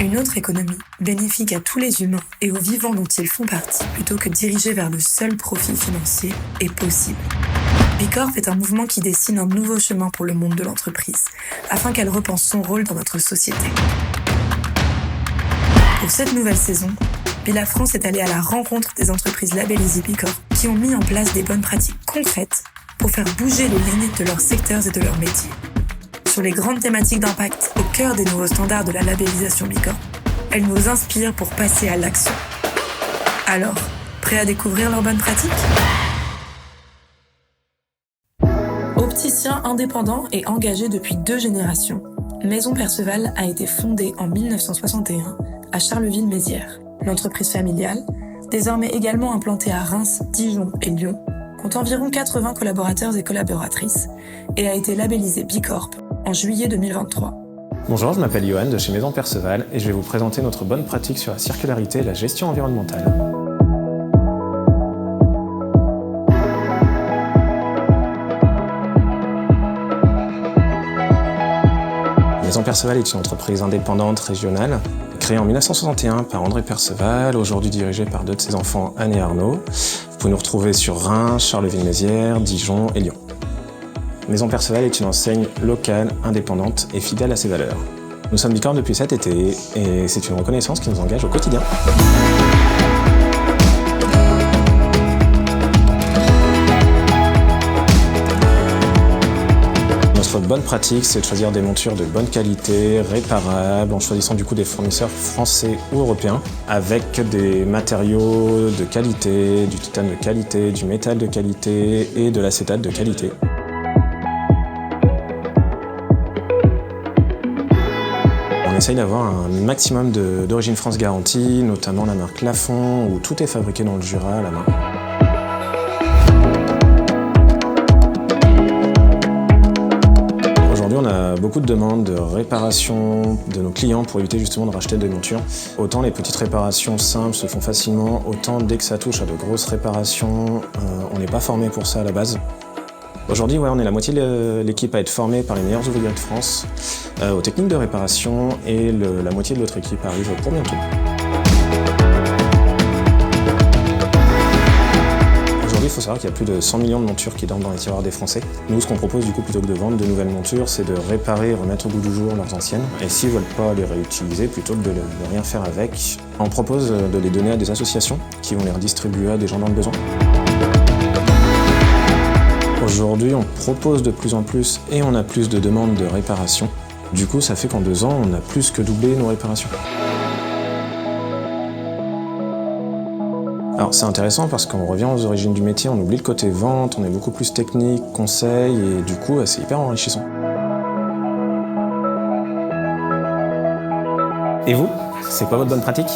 Une autre économie, bénéfique à tous les humains et aux vivants dont ils font partie, plutôt que dirigée vers le seul profit financier, est possible. Bicorp est un mouvement qui dessine un nouveau chemin pour le monde de l'entreprise, afin qu'elle repense son rôle dans notre société. Pour cette nouvelle saison, Villa France est allée à la rencontre des entreprises labellisées Bicorp qui ont mis en place des bonnes pratiques concrètes pour faire bouger les limites de leurs secteurs et de leurs métiers. Sur les grandes thématiques d'impact au cœur des nouveaux standards de la labellisation Bicorp, elles nous inspirent pour passer à l'action. Alors, prêts à découvrir leurs bonnes pratiques ? Opticien indépendant et engagé depuis 2 générations, Maison Perceval a été fondée en 1961 à Charleville-Mézières. L'entreprise familiale, désormais également implantée à Reims, Dijon et Lyon, compte environ 80 collaborateurs et collaboratrices et a été labellisée Bicorp en juillet 2023. Bonjour, je m'appelle Johan de chez Maison Perceval et je vais vous présenter notre bonne pratique sur la circularité et la gestion environnementale. Maison Perceval est une entreprise indépendante régionale, créée en 1961 par André Perceval, aujourd'hui dirigée par 2 de ses enfants, Anne et Arnaud. Vous pouvez nous retrouver sur Reims, Charleville-Mézières, Dijon et Lyon. Maison Perceval est une enseigne locale, indépendante et fidèle à ses valeurs. Nous sommes Bicorp depuis cet été et c'est une reconnaissance qui nous engage au quotidien. Notre bonne pratique, c'est de choisir des montures de bonne qualité, réparables, en choisissant du coup des fournisseurs français ou européens, avec des matériaux de qualité, du titane de qualité, du métal de qualité et de l'acétate de qualité. On essaye d'avoir un maximum d'origine France garantie, notamment la marque Lafon, où tout est fabriqué dans le Jura à la main. Aujourd'hui, on a beaucoup de demandes de réparation de nos clients pour éviter justement de racheter des montures. Autant les petites réparations simples se font facilement, autant dès que ça touche à de grosses réparations, on n'est pas formé pour ça à la base. Aujourd'hui, on est la moitié de l'équipe à être formée par les meilleurs ouvriers de France aux techniques de réparation et la moitié de l'autre équipe arrive pour bientôt. Aujourd'hui, il faut savoir qu'il y a plus de 100 millions de montures qui dorment dans les tiroirs des Français. Nous, ce qu'on propose du coup, plutôt que de vendre de nouvelles montures, c'est de réparer et remettre au goût du jour leurs anciennes. Et s'ils ne veulent pas les réutiliser, plutôt que de rien faire avec, on propose de les donner à des associations qui vont les redistribuer à des gens dans le besoin. Aujourd'hui, on propose de plus en plus et on a plus de demandes de réparation. Du coup, ça fait qu'en 2 ans, on a plus que doublé nos réparations. Alors c'est intéressant parce qu'on revient aux origines du métier, on oublie le côté vente, on est beaucoup plus technique, conseil et du coup, c'est hyper enrichissant. Et vous, c'est quoi votre bonne pratique ?